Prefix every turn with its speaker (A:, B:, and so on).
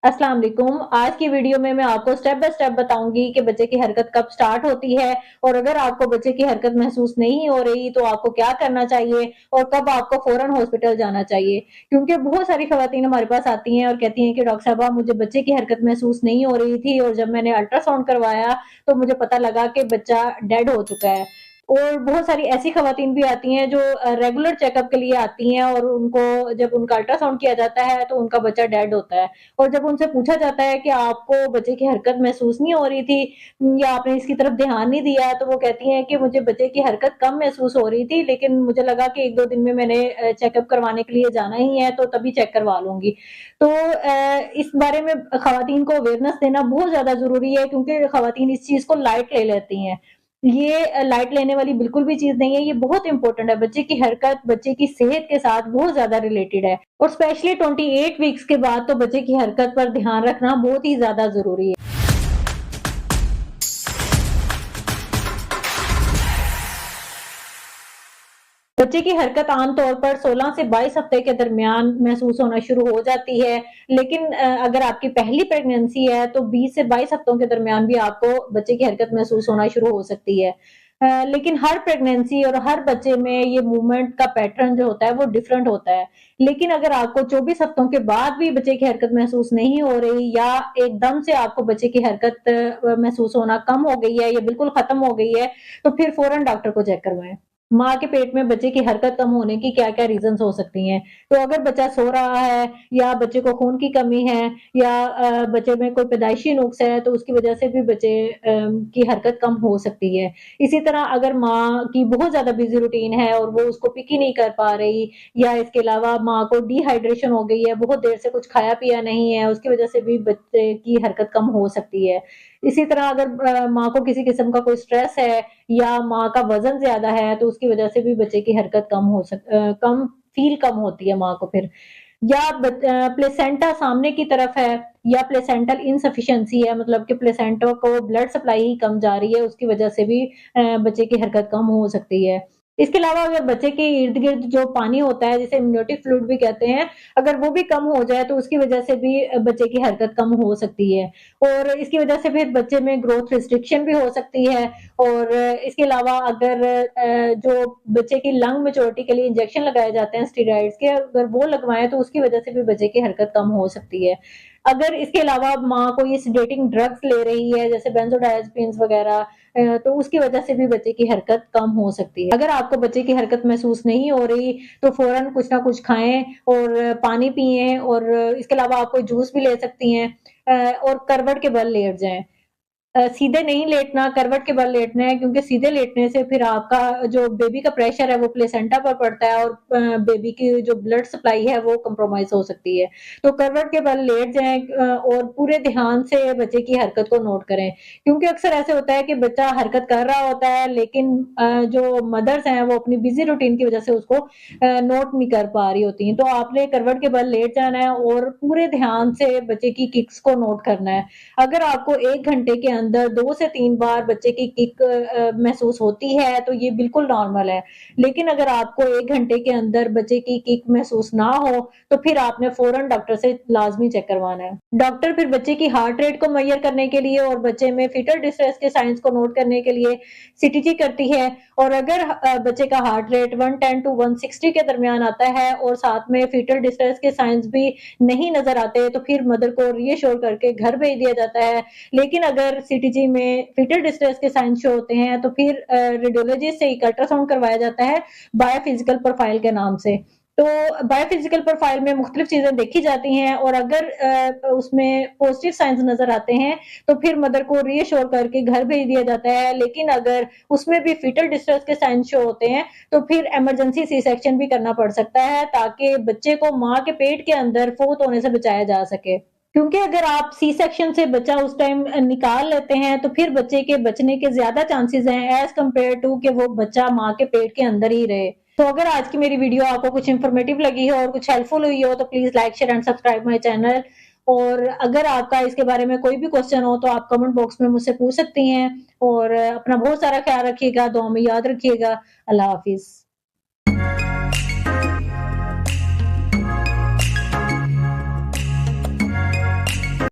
A: अस्सलाम वालेकुम। आज की वीडियो में मैं आपको स्टेप बाय स्टेप बताऊँगी कि बच्चे की हरकत कब स्टार्ट होती है और अगर आपको बच्चे की हरकत महसूस नहीं हो रही तो आपको क्या करना चाहिए और कब आपको फ़ौरन हॉस्पिटल जाना चाहिए। क्योंकि बहुत सारी ख़वातीन हमारे पास आती हैं और कहती हैं कि डॉक्टर साहबा मुझे बच्चे की हरकत महसूस नहीं हो रही थी और जब मैंने अल्ट्रासाउंड करवाया तो मुझे पता लगा कि बच्चा डेड हो चुका है। और बहुत सारी ऐसी ख़वातीन भी आती हैं जो रेगुलर चेकअप के लिए आती हैं और उनको जब उनका अल्ट्रासाउंड किया जाता है तो उनका बच्चा डेड होता है। और जब उनसे पूछा जाता है कि आपको बच्चे की हरकत महसूस नहीं हो रही थी या आपने इसकी तरफ ध्यान नहीं दिया, तो वो कहती हैं कि मुझे बच्चे की हरकत कम महसूस हो रही थी, लेकिन मुझे लगा कि 1-2 दिन में मैंने चेकअप करवाने के लिए जाना ही है, तो तभी चेक करवा लूँगी। तो इस बारे में ख़वातीन को अवेयरनेस देना बहुत ज़्यादा ज़रूरी है क्योंकि ख़वातीन इस चीज़ को लाइट ले लेती हैं। ये लाइट लेने वाली बिल्कुल भी चीज़ नहीं है, ये बहुत इम्पोर्टेंट है। बच्चे की हरकत, बच्चे की सेहत के साथ बहुत ज़्यादा रिलेटेड है और स्पेशली 28 वीक्स के बाद तो बच्चे की हरकत पर ध्यान रखना बहुत ही ज़्यादा ज़रूरी है। बच्चे की हरकत आम तौर पर 16 से 22 हफ्ते के दरमियान महसूस होना शुरू हो जाती है, लेकिन अगर आपकी पहली प्रेगनेंसी है तो 20 से 22 हफ्तों के दरमियान भी आपको बच्चे की हरकत महसूस होना शुरू हो सकती है। लेकिन हर प्रेगनेंसी और हर बच्चे में ये मूवमेंट का पैटर्न जो होता है वो डिफरेंट होता है। लेकिन अगर आपको 24 हफ्तों के बाद भी बच्चे की हरकत महसूस नहीं हो रही या एकदम से आपको बच्चे की हरकत महसूस होना कम हो गई है या बिल्कुल खत्म हो गई है, तो फिर फ़ौरन डॉक्टर को चेक करवाएँ। माँ के पेट में बच्चे की हरकत कम होने की क्या-क्या रीज़न्स हो सकती हैं। तो अगर बच्चा सो रहा है या बच्चे को खून की कमी है या बच्चे में कोई पैदाइशी नुक्स है तो उसकी वज़ह से भी बच्चे की हरकत कम हो सकती है। इसी तरह अगर माँ की बहुत ज़्यादा बिज़ी रूटीन है और वो उसको पिक ही नहीं कर पा रही या इसके अलावा माँ को डिहाइड्रेशन हो गई है, बहुत देर से कुछ खाया-पिया नहीं है, उसकी वज़ह से भी बच्चे की हरकत कम हो सकती है। इसी तरह अगर माँ को किसी किस्म का कोई स्ट्रेस है या माँ का वज़न ज़्यादा है, तो उसकी वज़ह से भी बच्चे की हरकत कम फ़ील कम होती है माँ को फिर। या प्लेसेंटा सामने की तरफ है या प्लेसेंटल इनसफिशिएंसी है मतलब कि प्लेसेंटा को ब्लड सप्लाई ही कम जा रही है, उसकी वज़ह से भी बच्चे की हरकत कम हो सकती है। इसके अलावा अगर बच्चे के इर्द-गिर्द जो पानी होता है, जिसे एमनियोटिक फ्लूइड भी कहते हैं, अगर वो भी कम हो जाए तो उसकी वज़ह से भी बच्चे की हरकत कम हो सकती है। और इसकी वज़ह से फिर बच्चे में ग्रोथ रिस्ट्रिक्शन भी हो सकती है और इसके अलावा अगर जो बच्चे की लंग मैच्योरिटी के लिए इंजेक्शन लगाए जाते हैं स्टेरॉइड्स के, अगर वो लगवाएँ तो उसकी वज़ह से भी बच्चे की हरकत कम हो सकती है। अगर इसके अलावा माँ कोई सेडेटिंग ड्रग्स ले रही है, जैसे बेंज़ोडाज़ेपिन्स वग़ैरह तो उसकी वज़ह से भी बच्चे की हरकत कम हो सकती है। अगर आपको बच्चे की हरकत महसूस नहीं हो रही, तो फ़ौरन कुछ ना कुछ खाएँ और पानी पिएँ और इसके अलावा आप कोई जूस भी ले सकती हैं और करवट के बल लेट जाएँ। सीधे नहीं लेटना, करवट के बल लेटना है क्योंकि सीधे लेटने से फिर आपका जो बेबी का प्रेशर है वो प्लेसेंटा पर पड़ता है और बेबी की जो ब्लड सप्लाई है वो कंप्रोमाइज़ हो सकती है। तो करवट के बल लेट जाएँ और पूरे ध्यान से बच्चे की हरकत को नोट करें। क्योंकि अक्सर ऐसे होता है कि बच्चा हरकत कर रहा होता है लेकिन जो मदर्स हैं वो अपनी बिज़ी रूटीन की वज़ह से उसको नोट नहीं कर पा रही होती हैं। तो आपने करवट के बल लेट जाना है और पूरे ध्यान से बच्चे की किक्स को नोट करना है। अगर आपको 1 घंटे के अंदर 2 से 3 बार बच्चे की किक महसूस होती है, तो ये बिल्कुल नॉर्मल है। लेकिन अगर आपको 1 घंटे के अंदर बच्चे की किक महसूस ना हो, तो फिर आपने फ़ौरन डॉक्टर से लाज़मी चेक करवाना है। डॉक्टर फिर बच्चे की हार्ट रेट को मेज़र करने के लिए और बच्चे में फ़ीटल डिस्ट्रेस के साइन्स को नोट करने के लिए सीटीजी करती है और अगर बच्चे का हार्ट रेट 110 टू 160 के दरमियान आता है और साथ में फ़ीटल डिस्ट्रेस के साइन्स भी नहीं नज़र आते, तो फिर मदर को रीअश्योर करके घर भेज दिया जाता है। लेकिन अगर सीटीजी में फ़ीटल डिस्ट्रेस के साइन शो होते हैं तो फिर रेडियोलॉजिस्ट से एक अल्ट्रासाउंड करवाया जाता है बायोफिजिकल प्रोफाइल के नाम से। तो बायोफिजिकल प्रोफाइल में मुख्तलिफ चीज़ें देखी जाती हैं और अगर उसमें पॉजिटिव साइन्स नज़र आते हैं तो फिर मदर को रीअश्योर करके घर भेज दिया जाता है। लेकिन अगर उसमें भी फ़ीटल डिस्ट्रेस के साइन शो होते हैं तो फिर इमरजेंसी सी सेक्शन भी करना पड़ सकता है ताकि बच्चे को माँ के पेट के अंदर फ़ौत होने से बचाया जा सके। क्योंकि अगर आप सी सेक्शन से बच्चा उस टाइम निकाल लेते हैं तो फिर बच्चे के बचने के ज़्यादा चांसेस हैं एज़ कम्पेयर टू कि वो बच्चा माँ के पेट के अंदर ही रहे। तो अगर आज की मेरी वीडियो आपको कुछ इन्फॉर्मेटिव लगी हो और कुछ हेल्पफुल हुई हो तो please like, share and subscribe my channel और अगर आपका इसके बारे में कोई भी क्वेश्चन हो तो आप कमेंट बॉक्स में मुझसे पूछ सकती हैं और अपना बहुत सारा ख्याल रखिएगा, दुआ में याद रखिएगा। अल्लाह हाफ़िज़।